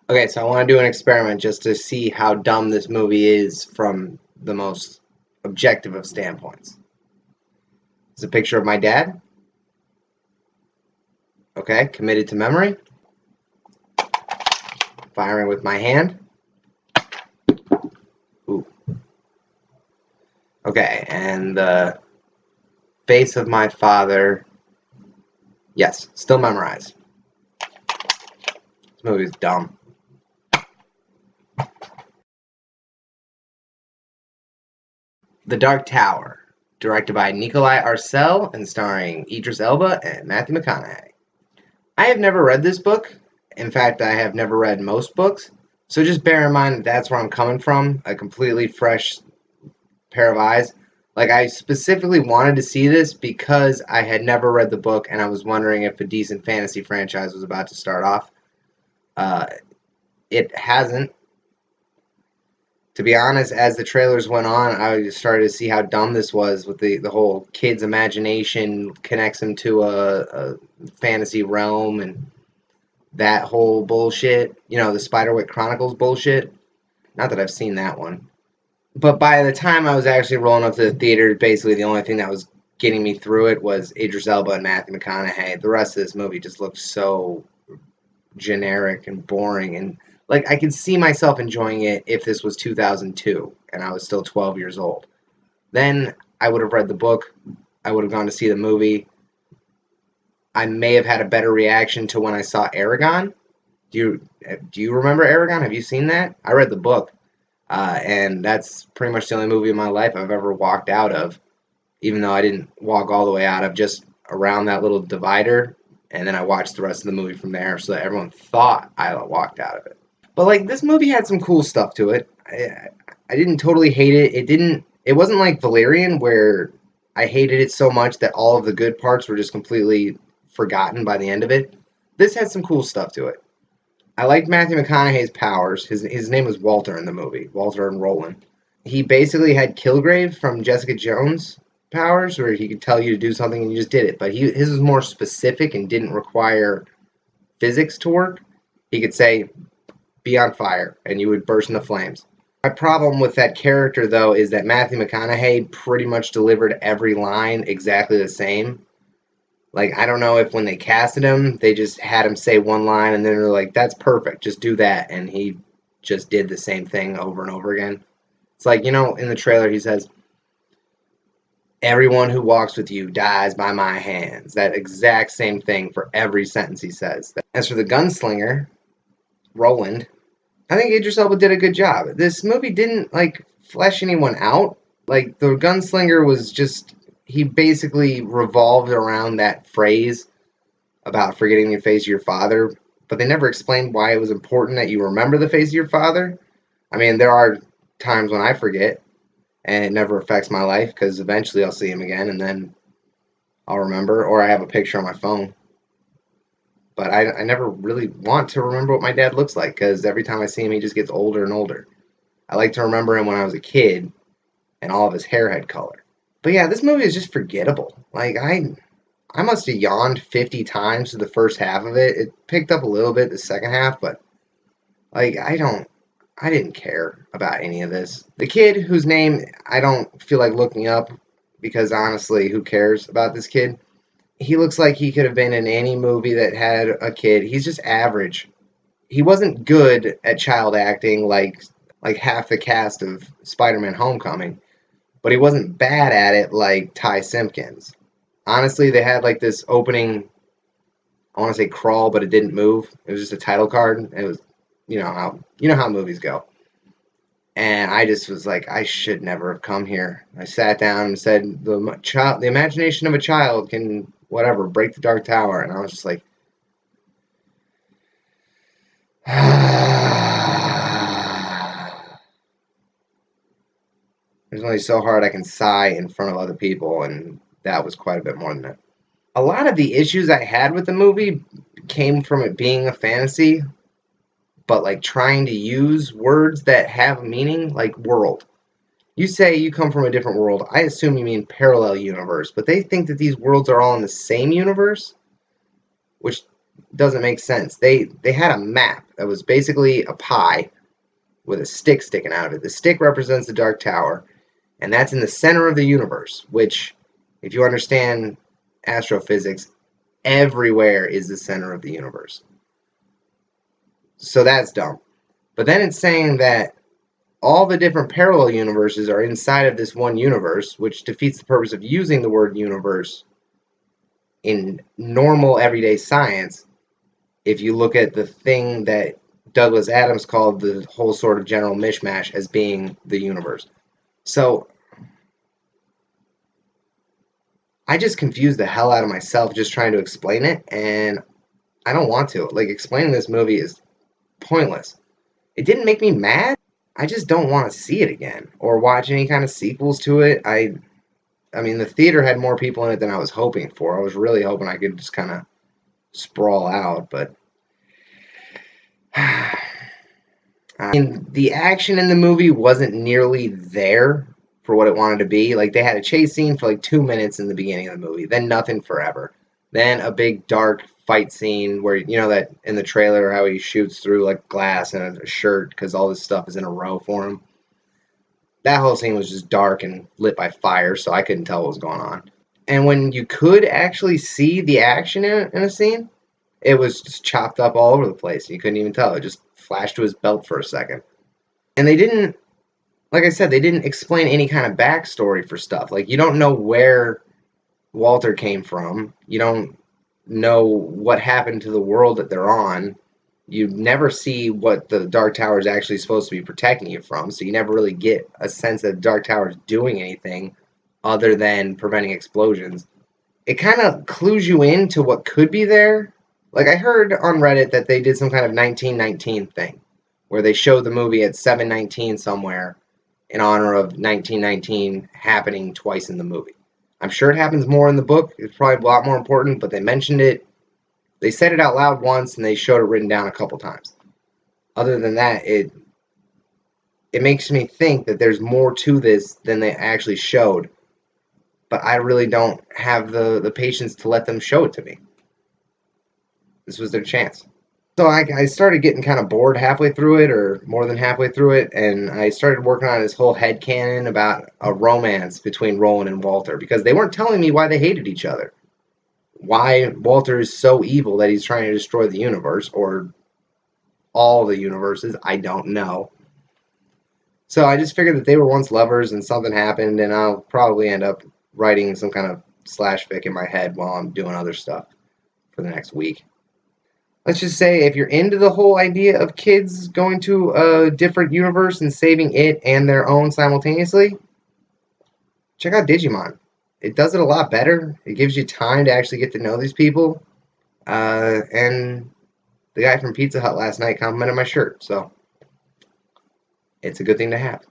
Okay, so I want to do an experiment just to see how dumb this movie is from the most objective of standpoints. It's a picture of my dad. Okay, committed to memory. Firing with my hand. Ooh. Okay, and the face of my father. Yes, still memorized. This movie is dumb. The Dark Tower, directed by Nikolai Arcel and starring Idris Elba and Matthew McConaughey. I have never read this book. In fact, I have never read most books. So just bear in mind that that's where I'm coming from, a completely fresh pair of eyes. Like, I specifically wanted to see this because I had never read the book and I was wondering if a decent fantasy franchise was about to start off. It hasn't. To be honest, as the trailers went on, I started to see how dumb this was with the whole kid's imagination connects him to a fantasy realm and that whole bullshit. You know, the Spiderwick Chronicles bullshit. Not that I've seen that one. But by the time I was actually rolling up to the theater, basically the only thing that was getting me through it was Idris Elba and Matthew McConaughey. The rest of this movie just looked so generic and boring, and like I could see myself enjoying it if this was 2002 and I was still 12 years old. Then I would have read the book, I would have gone to see the movie. I may have had a better reaction to when I saw Aragon. Do you remember Aragon? Have you seen that? I read the book, and that's pretty much the only movie in my life I've ever walked out of, even though I didn't walk all the way out of, just around that little divider. And then I watched the rest of the movie from there so that everyone thought I walked out of it. But like, this movie had some cool stuff to it. I didn't totally hate it. It wasn't like Valerian where I hated it so much that all of the good parts were just completely forgotten by the end of it. This had some cool stuff to it. I liked Matthew McConaughey's powers. His name was Walter in the movie. Walter and Roland. He basically had Kilgrave from Jessica Jones powers where he could tell you to do something and you just did it. But his was more specific and didn't require physics to work. He could say, be on fire, and you would burst into flames. My problem with that character, though, is that Matthew McConaughey pretty much delivered every line exactly the same. Like, I don't know if when they casted him, they just had him say one line, and then they're like, that's perfect, just do that. And he just did the same thing over and over again. It's like, in the trailer, he says, everyone who walks with you dies by my hands. That exact same thing for every sentence he says. As for the gunslinger, Roland, I think Idris Elba did a good job. This movie didn't, flesh anyone out. Like, the gunslinger was just, he basically revolved around that phrase about forgetting the face of your father, but they never explained why it was important that you remember the face of your father. I mean, there are times when I forget, and it never affects my life, because eventually I'll see him again, and then I'll remember, or I have a picture on my phone. But I never really want to remember what my dad looks like, because every time I see him, he just gets older and older. I like to remember him when I was a kid, and all of his hair had color. But yeah, this movie is just forgettable. Like, I must have yawned 50 times through the first half of it. It picked up a little bit the second half, but, I didn't care about any of this. The kid, whose name I don't feel like looking up, because honestly, who cares about this kid? He looks like he could have been in any movie that had a kid. He's just average. He wasn't good at child acting like half the cast of Spider-Man Homecoming, but he wasn't bad at it like Ty Simpkins. Honestly, they had this opening, I want to say crawl, but it didn't move. It was just a title card. It was, how movies go. And I just was like, I should never have come here. I sat down and said, the imagination of a child can, whatever, break the Dark Tower. And I was just like, there's only so hard I can sigh in front of other people, and that was quite a bit more than that. A lot of the issues I had with the movie came from it being a fantasy, but trying to use words that have meaning, like world. You say you come from a different world. I assume you mean parallel universe, but they think that these worlds are all in the same universe, which doesn't make sense. They had a map that was basically a pie with a stick sticking out of it. The stick represents the Dark Tower, and that's in the center of the universe, which, if you understand astrophysics, everywhere is the center of the universe. So that's dumb. But then it's saying that all the different parallel universes are inside of this one universe, which defeats the purpose of using the word universe in normal everyday science if you look at the thing that Douglas Adams called the whole sort of general mishmash as being the universe. So I just confused the hell out of myself just trying to explain it, and I don't want to. Like, explaining this movie is pointless. It didn't make me mad. I just don't want to see it again or watch any kind of sequels to it. I mean, the theater had more people in it than I was hoping for. I was really hoping I could just kind of sprawl out, but I mean, the action in the movie wasn't nearly there for what it wanted to be. Like, they had a chase scene for like 2 minutes in the beginning of the movie, then nothing forever. Then a big dark fight scene where, you know, that in the trailer how he shoots through like glass and a shirt because all this stuff is in a row for him. That whole scene was just dark and lit by fire, so I couldn't tell what was going on. And when you could actually see the action in a scene, it was just chopped up all over the place. You couldn't even tell. It just flashed to his belt for a second. And they didn't, like I said, they didn't explain any kind of backstory for stuff. Like, you don't know where Walter came from. You don't know what happened to the world that they're on. You never see what the Dark Tower is actually supposed to be protecting you from, so you never really get a sense that the Dark Tower is doing anything other than preventing explosions. It kind of clues you into what could be there. Like, I heard on Reddit that they did some kind of 1919 thing, where they showed the movie at 719 somewhere in honor of 1919 happening twice in the movie. I'm sure it happens more in the book. It's probably a lot more important, but they mentioned it. They said it out loud once, and they showed it written down a couple times. Other than that, it makes me think that there's more to this than they actually showed. But I really don't have the patience to let them show it to me. This was their chance. So I started getting kind of bored halfway through it, or more than halfway through it, and I started working on this whole headcanon about a romance between Roland and Walter, because they weren't telling me why they hated each other. Why Walter is so evil that he's trying to destroy the universe, or all the universes, I don't know. So I just figured that they were once lovers and something happened, and I'll probably end up writing some kind of slash fic in my head while I'm doing other stuff for the next week. Let's just say if you're into the whole idea of kids going to a different universe and saving it and their own simultaneously, check out Digimon. It does it a lot better. It gives you time to actually get to know these people. And the guy from Pizza Hut last night complimented my shirt, so it's a good thing to have.